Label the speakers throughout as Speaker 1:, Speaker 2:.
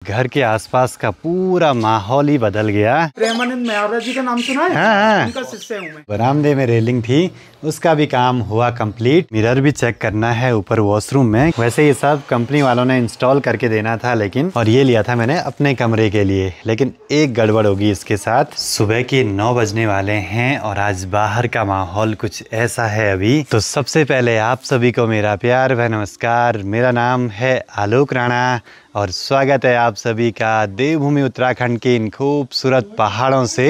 Speaker 1: घर के आसपास का पूरा माहौल ही बदल गया।
Speaker 2: प्रेमानंद महाराज जी का नाम सुना है?
Speaker 1: हाँ,
Speaker 2: उनका शिष्य हूं मैं।
Speaker 1: बरामदे में रेलिंग थी, उसका भी काम हुआ कंप्लीट। मिरर भी चेक करना है ऊपर वॉशरूम में। वैसे ये सब कंपनी वालों ने इंस्टॉल करके देना था, लेकिन और ये लिया था मैंने अपने कमरे के लिए, लेकिन एक गड़बड़ होगी इसके साथ। सुबह के 9 बजने वाले हैं और आज बाहर का माहौल कुछ ऐसा है अभी। तो सबसे पहले आप सभी को मेरा प्यार व नमस्कार। मेरा नाम है आलोक राणा और स्वागत है आप सभी का देवभूमि उत्तराखंड के इन खूबसूरत पहाड़ों से।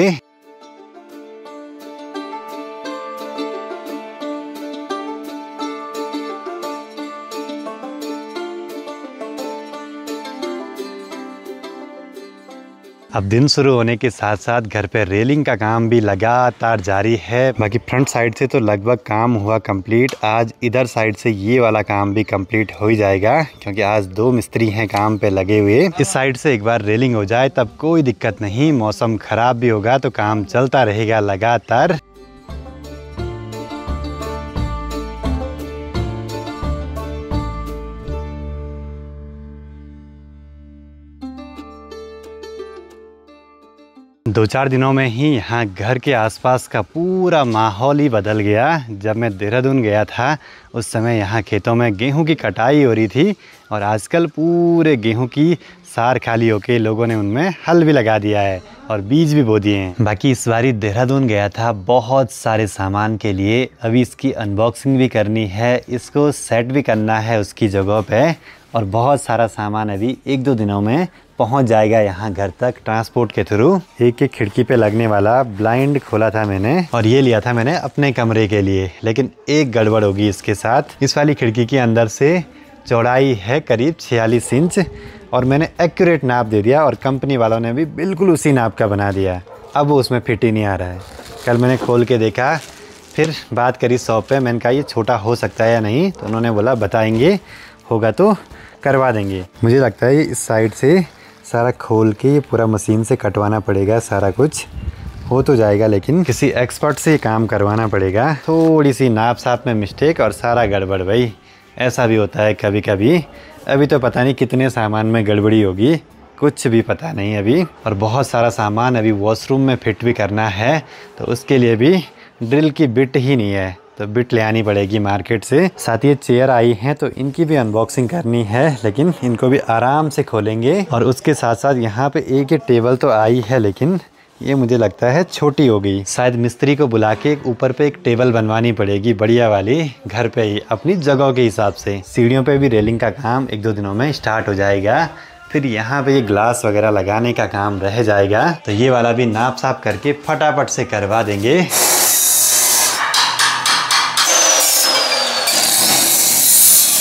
Speaker 1: अब दिन शुरू होने के साथ साथ घर पे रेलिंग का काम भी लगातार जारी है। बाकी फ्रंट साइड से तो लगभग काम हुआ कंप्लीट। आज इधर साइड से ये वाला काम भी कंप्लीट हो ही जाएगा, क्योंकि आज 2 मिस्त्री हैं काम पे लगे हुए। इस साइड से एक बार रेलिंग हो जाए तब कोई दिक्कत नहीं। मौसम खराब भी होगा तो काम चलता रहेगा लगातार। दो 4 दिनों में ही यहाँ घर के आसपास का पूरा माहौल ही बदल गया। जब मैं देहरादून गया था उस समय यहाँ खेतों में गेहूं की कटाई हो रही थी और आजकल पूरे गेहूं की सार खाली होके लोगों ने उनमें हल भी लगा दिया है और बीज भी बो दिए हैं। बाकी इस बारी देहरादून गया था बहुत सारे सामान के लिए। अभी इसकी अनबॉक्सिंग भी करनी है, इसको सेट भी करना है उसकी जगह पे, और बहुत सारा सामान अभी 1-2 दिनों में पहुंच जाएगा यहाँ घर तक ट्रांसपोर्ट के थ्रू। एक खिड़की पे लगने वाला ब्लाइंड खोला था मैंने और ये लिया था मैंने अपने कमरे के लिए, लेकिन एक गड़बड़ होगी इसके साथ। इस वाली खिड़की के अंदर से चौड़ाई है करीब 46 इंच और मैंने एक्यूरेट नाप दे दिया और कंपनी वालों ने भी बिल्कुल उसी नाप का बना दिया। अब वो उसमें फिट ही नहीं आ रहा है। कल मैंने खोल के देखा, फिर बात करी शॉप पे, मैंने कहा ये छोटा हो सकता है या नहीं, तो उन्होंने बोला बताएंगे, होगा तो करवा देंगे। मुझे लगता है इस साइड से सारा खोल के ये पूरा मशीन से कटवाना पड़ेगा। सारा कुछ हो तो जाएगा, लेकिन किसी एक्सपर्ट से काम करवाना पड़ेगा। थोड़ी सी नाप साप में मिस्टेक और सारा गड़बड़। भाई ऐसा भी होता है कभी कभी। अभी तो पता नहीं कितने सामान में गड़बड़ी होगी, कुछ भी पता नहीं अभी। और बहुत सारा सामान अभी वॉशरूम में फिट भी करना है, तो उसके लिए भी ड्रिल की बिट ही नहीं है, तो बिट ले आनी पड़ेगी मार्केट से। साथ ही चेयर आई हैं तो इनकी भी अनबॉक्सिंग करनी है, लेकिन इनको भी आराम से खोलेंगे। और उसके साथ साथ यहाँ पे एक टेबल तो आई है, लेकिन ये मुझे लगता है छोटी हो गई। शायद मिस्त्री को बुला के ऊपर पे एक टेबल बनवानी पड़ेगी बढ़िया वाली, घर पे ही अपनी जगह के हिसाब से। सीढ़ियों पे भी रेलिंग का काम 1-2 दिनों में स्टार्ट हो जाएगा। फिर यहाँ पे ये ग्लास वगैरह लगाने का काम रह जाएगा, तो ये वाला भी नाप साप करके फटाफट से करवा देंगे।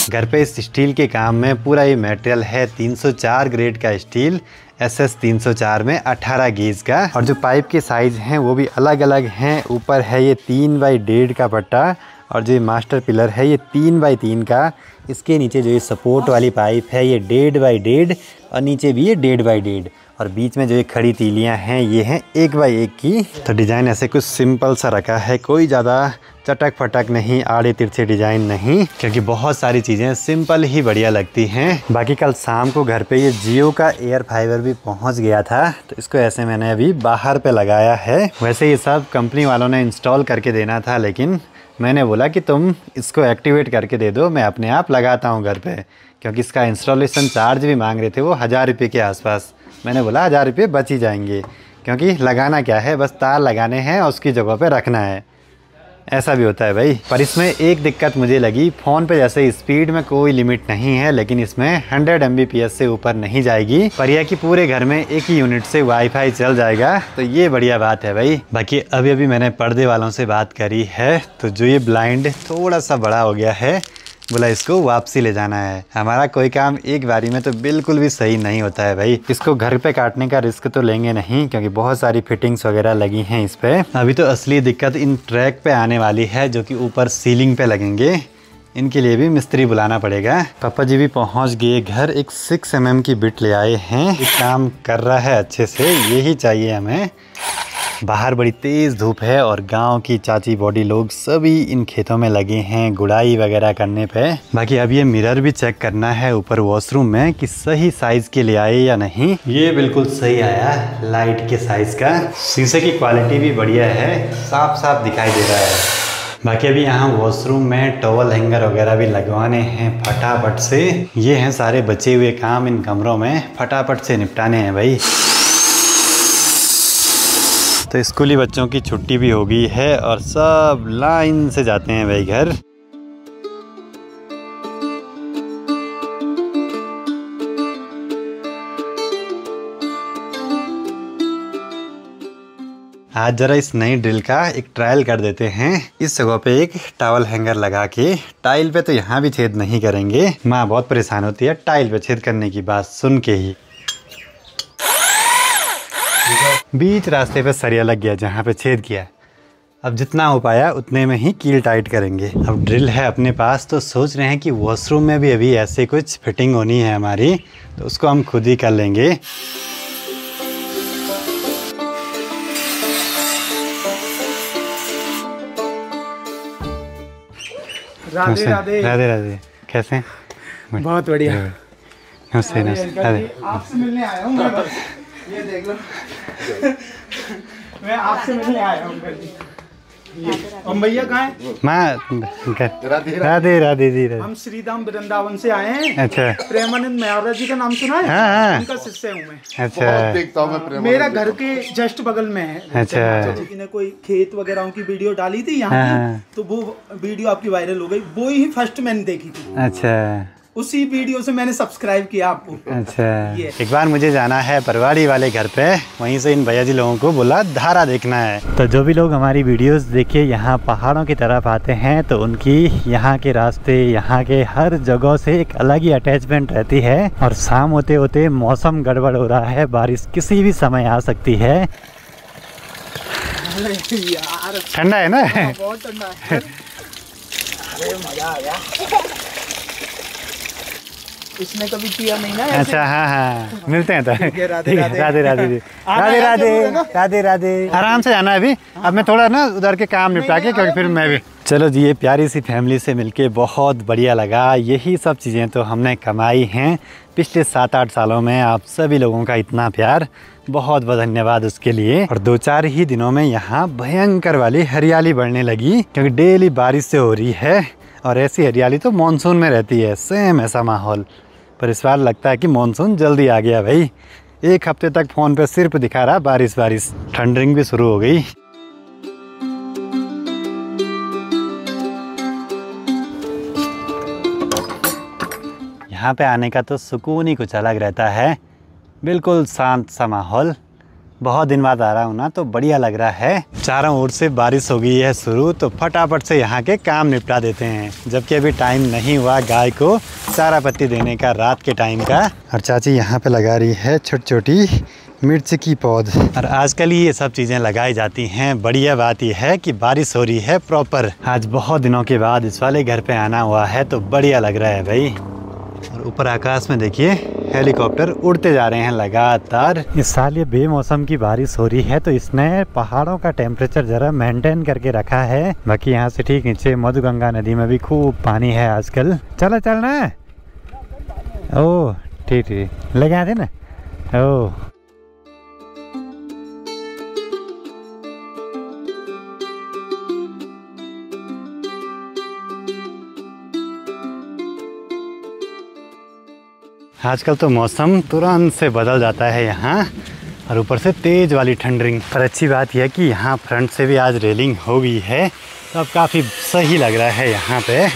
Speaker 1: घर पे इस स्टील के काम में पूरा ये मटेरियल है 304 ग्रेड का स्टील, SS 304 में 18 गेज का। और जो पाइप के साइज हैं वो भी अलग अलग हैं। ऊपर है ये 3x1.5 का पट्टा और जो मास्टर पिलर है ये 3x3 का। इसके नीचे जो ये सपोर्ट वाली पाइप है ये 1.5x1.5 और नीचे भी ये 1.5x1.5 और बीच में जो ये खड़ी तीलियां हैं ये हैं 1x1 की। तो डिज़ाइन ऐसे कुछ सिंपल सा रखा है, कोई ज़्यादा चटक फटक नहीं, आड़े तिरछे डिज़ाइन नहीं, क्योंकि बहुत सारी चीज़ें सिंपल ही बढ़िया लगती हैं। बाकी कल शाम को घर पे ये जियो का एयर फाइबर भी पहुंच गया था, तो इसको ऐसे मैंने अभी बाहर पे लगाया है। वैसे ये सब कंपनी वालों ने इंस्टॉल करके देना था, लेकिन मैंने बोला कि तुम इसको एक्टिवेट करके दे दो, मैं अपने आप लगाता हूँ घर पे, क्योंकि इसका इंस्टॉलेशन चार्ज भी मांग रहे थे वो 1000 रुपये के आसपास। मैंने बोला 1000 रुपये बच ही जाएंगे, क्योंकि लगाना क्या है, बस तार लगाने हैं और उसकी जगह पे रखना है। ऐसा भी होता है भाई। पर इसमें एक दिक्कत मुझे लगी, फ़ोन पे जैसे स्पीड में कोई लिमिट नहीं है, लेकिन इसमें 100 Mbps से ऊपर नहीं जाएगी। पर यह कि पूरे घर में एक ही यूनिट से वाईफाई चल जाएगा, तो ये बढ़िया बात है भाई। बाकी अभी अभी मैंने पर्दे वालों से बात करी है, तो जो ये ब्लाइंड थोड़ा सा बड़ा हो गया है, बोला इसको वापसी ले जाना है। हमारा कोई काम एक बारी में तो बिल्कुल भी सही नहीं होता है भाई। इसको घर पे काटने का रिस्क तो लेंगे नहीं, क्योंकि बहुत सारी फिटिंग्स वगैरह लगी हैं इस पे। अभी तो असली दिक्कत इन ट्रैक पे आने वाली है, जो कि ऊपर सीलिंग पे लगेंगे। इनके लिए भी मिस्त्री बुलाना पड़ेगा। पापा जी भी पहुंच गए घर, एक 6 mm की बिट ले आए हैं। ये काम कर रहा है अच्छे से, यही चाहिए हमें। बाहर बड़ी तेज़ धूप है और गांव की चाची बॉडी लोग सभी इन खेतों में लगे हैं गुड़ाई वगैरह करने पे। बाकी अब ये मिरर भी चेक करना है ऊपर वॉशरूम में कि सही साइज़ के लिए आए या नहीं। ये बिल्कुल सही आया लाइट के साइज़ का। शीशे की क्वालिटी भी बढ़िया है, साफ साफ दिखाई दे रहा है। बाकी अभी यहाँ वॉशरूम में टॉवल हैंगर वगैरह भी लगवाने हैं फटाफट से। ये हैं सारे बचे हुए काम इन कमरों में, फटाफट से निपटाने हैं भाई। तो स्कूली बच्चों की छुट्टी भी हो गई है और सब लाइन से जाते हैं भाई घर। आज जरा इस नई ड्रिल का एक ट्रायल कर देते हैं। इस जगह पे एक टॉवल हैंगर लगा के, टाइल पे तो यहाँ भी छेद नहीं करेंगे, माँ बहुत परेशान होती है टाइल पे छेद करने की बात सुन के ही। बीच रास्ते पे सरिया लग गया जहाँ पे छेद किया। अब जितना हो पाया उतने में ही कील टाइट करेंगे। अब ड्रिल है अपने पास तो सोच रहे हैं कि वॉशरूम में भी अभी ऐसे कुछ फिटिंग होनी है हमारी, तो उसको हम खुद ही कर लेंगे।
Speaker 2: राधे राधे।
Speaker 1: राधे राधे। कैसे हैं?
Speaker 2: बहुत बढ़िया।
Speaker 1: नमस्ते नमस्ते।
Speaker 2: आपसे मिलने आया हूँ मैं, बस ये देख लो। मैं आपसे मिलने आया हूँ अंकल जी। हम भैया कहाँ हैं?
Speaker 1: माँ राधे राधे जी।
Speaker 2: हम श्री धाम वृंदावन से आए हैं।
Speaker 1: अच्छा।
Speaker 2: प्रेमानंद महाराज जी का नाम सुना है?
Speaker 1: हाँ।
Speaker 2: उनका शिष्य हूँ मैं।
Speaker 1: अच्छा।
Speaker 2: मेरा घर के जस्ट बगल में है।
Speaker 1: अच्छा।
Speaker 2: जी ने कोई खेत वगैरह की वीडियो डाली थी यहाँ की, तो वो वीडियो आपकी वायरल हो गई। वो ही फर्स्ट मैंने देखी थी।
Speaker 1: अच्छा।
Speaker 2: उसी वीडियो से मैंने सब्सक्राइब किया आपको।
Speaker 1: अच्छा। एक बार मुझे जाना है परवाड़ी वाले घर पे, वहीं से इन भैया जी लोगों को बोला धारा देखना है। तो जो भी लोग हमारी वीडियोस देखे यहाँ पहाड़ों की तरफ आते हैं तो उनकी यहाँ के रास्ते, यहाँ के हर जगह से एक अलग ही अटैचमेंट रहती है। और शाम होते होते मौसम गड़बड़ हो रहा है, बारिश किसी भी समय आ सकती है।
Speaker 2: यार
Speaker 1: ठंडा है ना?
Speaker 2: बहुत ठंडा है। अरे मजा आ गया। इसने कभी किया नहीं ना ऐसे?
Speaker 1: अच्छा। हाँ मिलते हैं तो।
Speaker 2: राधे
Speaker 1: ठीक है,
Speaker 2: राधे।
Speaker 1: राधे राधे जी। राधे राधे राधे राधे। आराम से जाना है अभी। अब मैं थोड़ा ना उधर के काम निपटा के, क्योंकि फिर मैं भी। चलो जी, ये प्यारी सी फैमिली से मिलके बहुत बढ़िया लगा। यही सब चीज़ें तो हमने कमाई हैं पिछले 7-8 सालों में। आप सभी लोगों का इतना प्यार, बहुत बहुत धन्यवाद उसके लिए। और 2-4 ही दिनों में यहाँ भयंकर वाली हरियाली बढ़ने लगी, क्योंकि डेली बारिश से हो रही है। और ऐसी हरियाली तो मानसून में रहती है, सेम ऐसा माहौल। पर इस बार लगता है कि मानसून जल्दी आ गया भाई। 1 हफ्ते तक फ़ोन पे सिर्फ दिखा रहा बारिश बारिश। ठंडरिंग भी शुरू हो गई। यहाँ पे आने का तो सुकून ही कुछ अलग रहता है, बिल्कुल शांत सा माहौल। बहुत दिन बाद आ रहा हूँ ना, तो बढ़िया लग रहा है। चारों ओर से बारिश हो गई है शुरू, तो फटाफट से यहाँ के काम निपटा देते हैं। जबकि अभी टाइम नहीं हुआ गाय को चारा पत्ती देने का, रात के टाइम का। और चाची यहाँ पे लगा रही है छोटी छोटी मिर्च की पौध। और आजकल ये सब चीज़ें लगाई जाती हैं। बढ़िया बात यह है कि बारिश हो रही है प्रॉपर। आज बहुत दिनों के बाद इस वाले घर पे आना हुआ है, तो बढ़िया लग रहा है भाई। और ऊपर आकाश में देखिए हेलीकॉप्टर उड़ते जा रहे हैं लगातार। इस साल ये बेमौसम की बारिश हो रही है, तो इसने पहाड़ों का टेम्परेचर ज़रा मेंटेन करके रखा है। बाकी यहाँ से ठीक नीचे मधुगंगा नदी में भी खूब पानी है आजकल। चलो चलना है। ओह ठीक ठीक, लगे आते ना। ओह आजकल तो मौसम तुरंत से बदल जाता है यहाँ, और ऊपर से तेज़ वाली ठंडरिंग। पर अच्छी बात यह है कि यहाँ फ्रंट से भी आज रेलिंग हो गई है, तो अब काफ़ी सही लग रहा है यहाँ पे।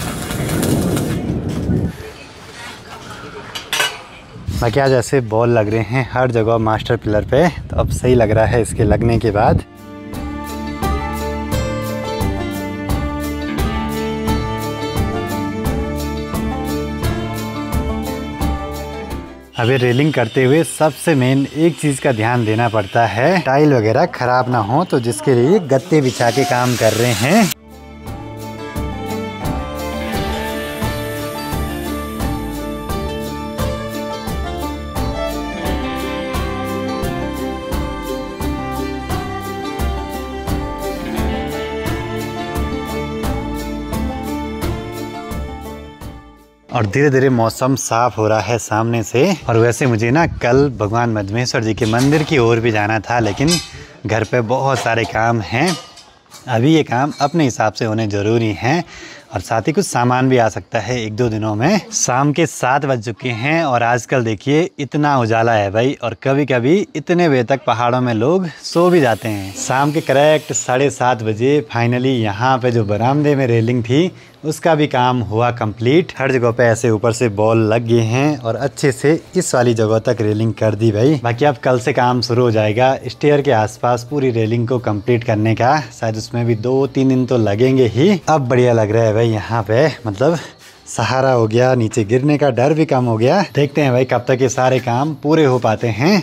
Speaker 1: बाकी आज ऐसे बॉल लग रहे हैं हर जगह मास्टर पिलर पे, तो अब सही लग रहा है इसके लगने के बाद। अभी रेलिंग करते हुए सबसे मेन एक चीज़ का ध्यान देना पड़ता है, टाइल वगैरह ख़राब ना हो, तो जिसके लिए गत्ते बिछा के काम कर रहे हैं। और धीरे धीरे मौसम साफ हो रहा है सामने से। और वैसे मुझे ना कल भगवान मधमेश्वर जी के मंदिर की ओर भी जाना था, लेकिन घर पे बहुत सारे काम हैं। अभी ये काम अपने हिसाब से होने ज़रूरी हैं और साथ ही कुछ सामान भी आ सकता है 1-2 दिनों में। शाम के 7 बज चुके हैं और आजकल देखिए इतना उजाला है भाई, और कभी कभी इतने बजे तक पहाड़ों में लोग सो भी जाते हैं। शाम के करेक्ट 7:30 बजे फाइनली यहाँ पे जो बरामदे में रेलिंग थी उसका भी काम हुआ कंप्लीट। हर जगह पे ऐसे ऊपर से बॉल लग गए हैं और अच्छे से इस वाली जगह तक रेलिंग कर दी भाई। बाकी अब कल से काम शुरू हो जाएगा स्टेयर के आसपास पूरी रेलिंग को कंप्लीट करने का। शायद उसमें भी 2-3 दिन तो लगेंगे ही। अब बढ़िया लग रहा है भाई यहाँ पे, मतलब सहारा हो गया, नीचे गिरने का डर भी कम हो गया। देखते हैं भाई कब तक ये सारे काम पूरे हो पाते हैं।